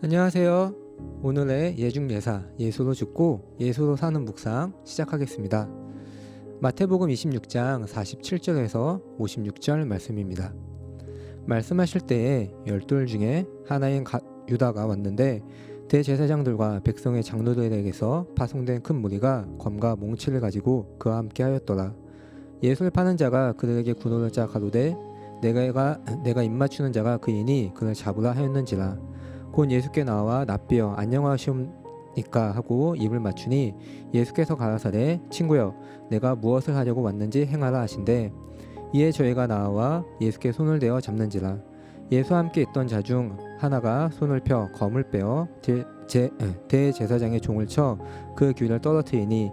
안녕하세요. 오늘의 예중예사, 예수로 죽고 예수로 사는 묵상 시작하겠습니다. 마태복음 26장 47절에서 56절 말씀입니다. 말씀하실 때에 12 중에 하나인 유다가 왔는데 대제사장들과 백성의 장로들에게서 파송된 큰 무리가 검과 몽치를 가지고 그와 함께 하였더라. 예수를 파는 자가 그들에게 군호를 짜 가로되 내가 입맞추는 자가 그이니 그를 잡으라 하였는지라. 곧 예수께 나와 납비여 안녕하시옵니까 하고 입을 맞추니 예수께서 가라사대 친구여 내가 무엇을 하려고 왔는지 행하라 하신대. 이에 저희가 나와 예수께 손을 대어 잡는지라. 예수와 함께 있던 자 중 하나가 손을 펴 검을 빼어 대제사장의 종을 쳐 그 귀를 떨어뜨리니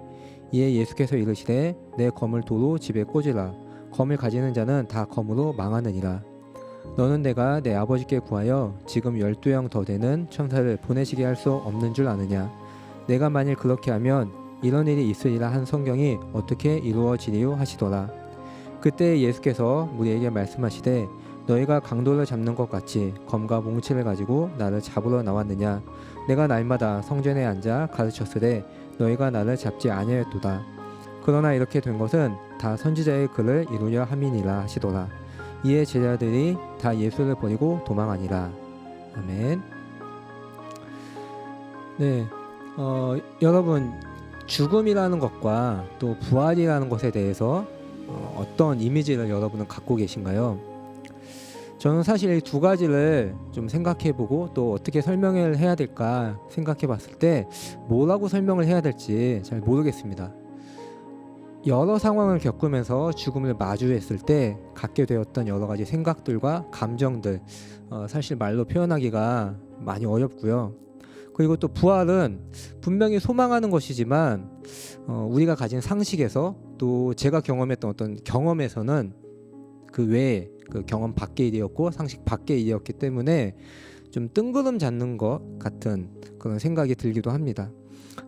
이에 예수께서 이르시되 내 검을 도로 집에 꽂으라. 검을 가지는 자는 다 검으로 망하느니라. 너는 내가 내 아버지께 구하여 지금 12영 더 되는 천사를 보내시게 할 수 없는 줄 아느냐. 내가 만일 그렇게 하면 이런 일이 있으리라 한 성경이 어떻게 이루어지리요 하시더라. 그때 예수께서 무리에게 말씀하시되 너희가 강도를 잡는 것 같이 검과 몽치를 가지고 나를 잡으러 나왔느냐. 내가 날마다 성전에 앉아 가르쳤으되 너희가 나를 잡지 아니하였도다. 그러나 이렇게 된 것은 다 선지자의 글을 이루려 함이니라 하시더라. 이에 제자들이 다 예수를 버리고 도망하니라. 아멘. 네, 여러분 죽음이라는 것과 또 부활이라는 것에 대해서 어떤 이미지를 여러분은 갖고 계신가요? 저는 사실 이 두 가지를 좀 생각해보고 또 어떻게 설명을 해야 될까 생각해봤을 때 뭐라고 설명을 해야 될지 잘 모르겠습니다. 여러 상황을 겪으면서 죽음을 마주했을 때 갖게 되었던 여러 가지 생각들과 감정들, 사실 말로 표현하기가 많이 어렵고요. 그리고 또 부활은 분명히 소망하는 것이지만 우리가 가진 상식에서 또 제가 경험했던 어떤 경험에서는 그 외에 그 경험 밖의 일이었고 상식 밖의 일이었기 때문에 좀 뜬구름 잡는 것 같은 그런 생각이 들기도 합니다.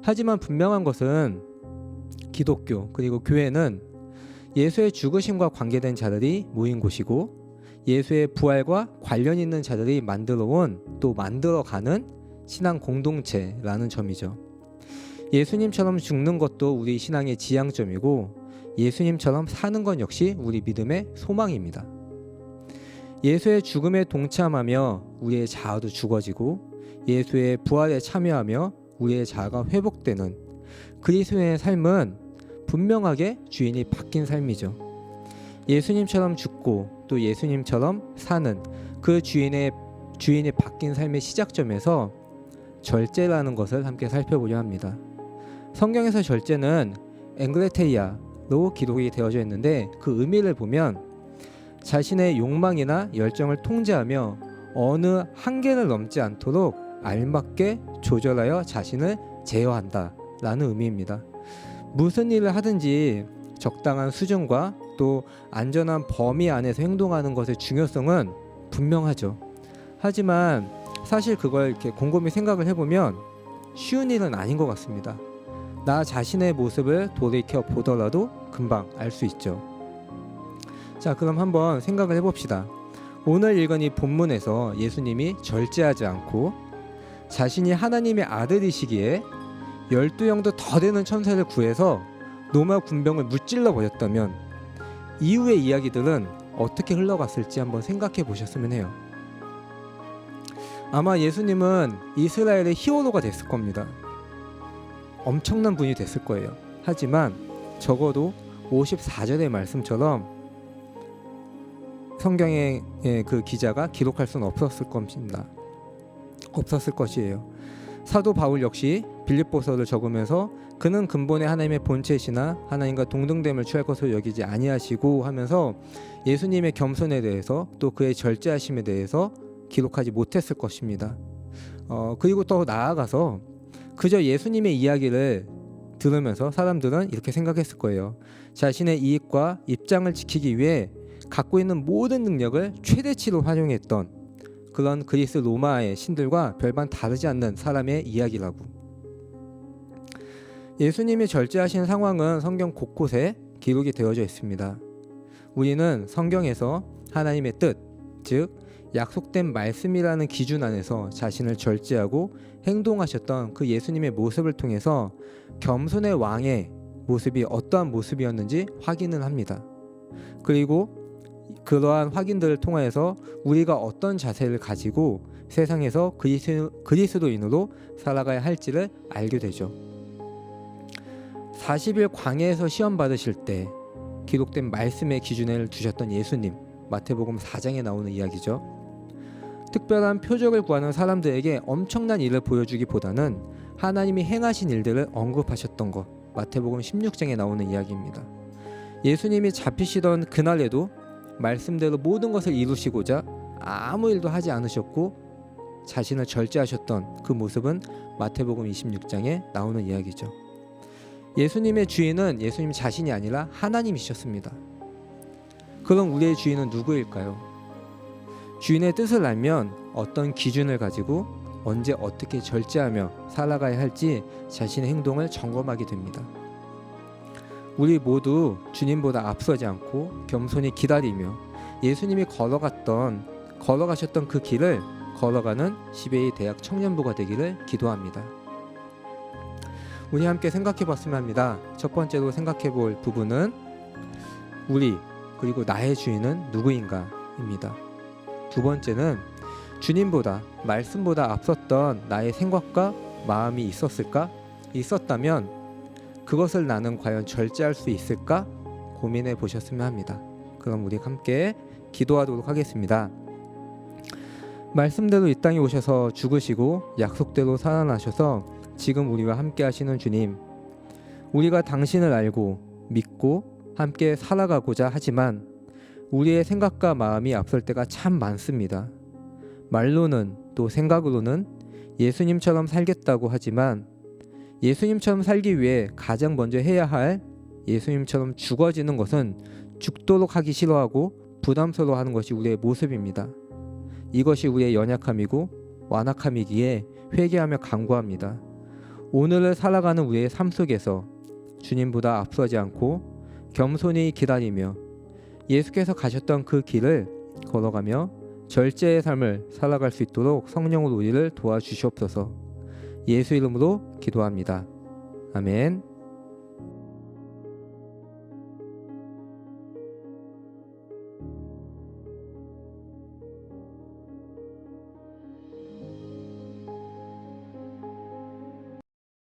하지만 분명한 것은 기독교 그리고 교회는 예수의 죽으심과 관계된 자들이 모인 곳이고 예수의 부활과 관련 있는 자들이 만들어온 또 만들어가는 신앙 공동체라는 점이죠. 예수님처럼 죽는 것도 우리 신앙의 지향점이고 예수님처럼 사는 것 역시 우리 믿음의 소망입니다. 예수의 죽음에 동참하며 우리의 자아도 죽어지고 예수의 부활에 참여하며 우리의 자아가 회복되는 그리스도인의 삶은 분명하게 주인이 바뀐 삶이죠. 예수님처럼 죽고 또 예수님처럼 사는 그 주인이 바뀐 삶의 시작점에서 절제라는 것을 함께 살펴보려 합니다. 성경에서 절제는 엥그레테이아로 기록이 되어져 있는데 그 의미를 보면 자신의 욕망이나 열정을 통제하며 어느 한계를 넘지 않도록 알맞게 조절하여 자신을 제어한다 라는 의미입니다. 무슨 일을 하든지 적당한 수준과 또 안전한 범위 안에서 행동하는 것의 중요성은 분명하죠. 하지만 사실 그걸 이렇게 곰곰이 생각을 해보면 쉬운 일은 아닌 것 같습니다. 나 자신의 모습을 돌이켜 보더라도 금방 알 수 있죠. 자, 그럼 한번 생각을 해봅시다. 오늘 읽은 이 본문에서 예수님이 절제하지 않고 자신이 하나님의 아들이시기에 12영도 더 되는 천사를 구해서 로마 군병을 무찔러 버렸다면 이후의 이야기들은 어떻게 흘러갔을지 한번 생각해 보셨으면 해요. 아마 예수님은 이스라엘의 히어로가 됐을 겁니다. 엄청난 분이 됐을 거예요. 하지만 적어도 54절의 말씀처럼 성경의 그 기자가 기록할 수는 없었을 겁니다. 없었을 것이에요. 사도 바울 역시 빌립보서를 적으면서 그는 근본에 하나님의 본체시나 하나님과 동등됨을 취할 것으로 여기지 아니하시고 하면서 예수님의 겸손에 대해서 또 그의 절제하심에 대해서 기록하지 못했을 것입니다. 그리고 더 나아가서 그저 예수님의 이야기를 들으면서 사람들은 이렇게 생각했을 거예요. 자신의 이익과 입장을 지키기 위해 갖고 있는 모든 능력을 최대치로 활용했던 그런 그리스 로마의 신들과 별반 다르지 않는 사람의 이야기라고. 예수님이 절제하신 상황은 성경 곳곳에 기록이 되어져 있습니다. 우리는 성경에서 하나님의 뜻, 즉 약속된 말씀이라는 기준 안에서 자신을 절제하고 행동하셨던 그 예수님의 모습을 통해서 겸손의 왕의 모습이 어떠한 모습이었는지 확인을 합니다. 그리고 그러한 확인들을 통하여서 우리가 어떤 자세를 가지고 세상에서 그리스도인으로 살아가야 할지를 알게 되죠. 40일 광야에서 시험 받으실 때 기록된 말씀의 기준을 두셨던 예수님, 마태복음 4장에 나오는 이야기죠. 특별한 표적을 구하는 사람들에게 엄청난 일을 보여주기보다는 하나님이 행하신 일들을 언급하셨던 것, 마태복음 16장에 나오는 이야기입니다. 예수님이 잡히시던 그날에도 말씀대로 모든 것을 이루시고자 아무 일도 하지 않으셨고 자신을 절제하셨던 그 모습은 마태복음 26장에 나오는 이야기죠. 예수님의 주인은 예수님 자신이 아니라 하나님이셨습니다. 그럼 우리의 주인은 누구일까요? 주인의 뜻을 알면 어떤 기준을 가지고 언제 어떻게 절제하며 살아가야 할지 자신의 행동을 점검하게 됩니다. 우리 모두 주님보다 앞서지 않고 겸손히 기다리며 예수님이 걸어가셨던 그 길을 걸어가는 시베이 대학 청년부가 되기를 기도합니다. 우리 함께 생각해 봤으면 합니다. 첫 번째로 생각해 볼 부분은 우리 그리고 나의 주인은 누구인가 입니다. 두 번째는 주님보다 말씀보다 앞섰던 나의 생각과 마음이 있었을까? 있었다면 그것을 나는 과연 절제할 수 있을까? 고민해 보셨으면 합니다. 그럼 우리 함께 기도하도록 하겠습니다. 말씀대로 이 땅에 오셔서 죽으시고 약속대로 살아나셔서 지금 우리와 함께 하시는 주님, 우리가 당신을 알고 믿고 함께 살아가고자 하지만 우리의 생각과 마음이 앞설 때가 참 많습니다. 말로는 또 생각으로는 예수님처럼 살겠다고 하지만 예수님처럼 살기 위해 가장 먼저 해야 할 예수님처럼 죽어지는 것은 죽도록 하기 싫어하고 부담스러워하는 것이 우리의 모습입니다. 이것이 우리의 연약함이고 완악함이기에 회개하며 간구합니다. 오늘을 살아가는 우리의 삶 속에서 주님보다 앞서지 않고 겸손히 기다리며 예수께서 가셨던 그 길을 걸어가며 절제의 삶을 살아갈 수 있도록 성령으로 우리를 도와주시옵소서. 예수 이름으로 기도합니다. 아멘.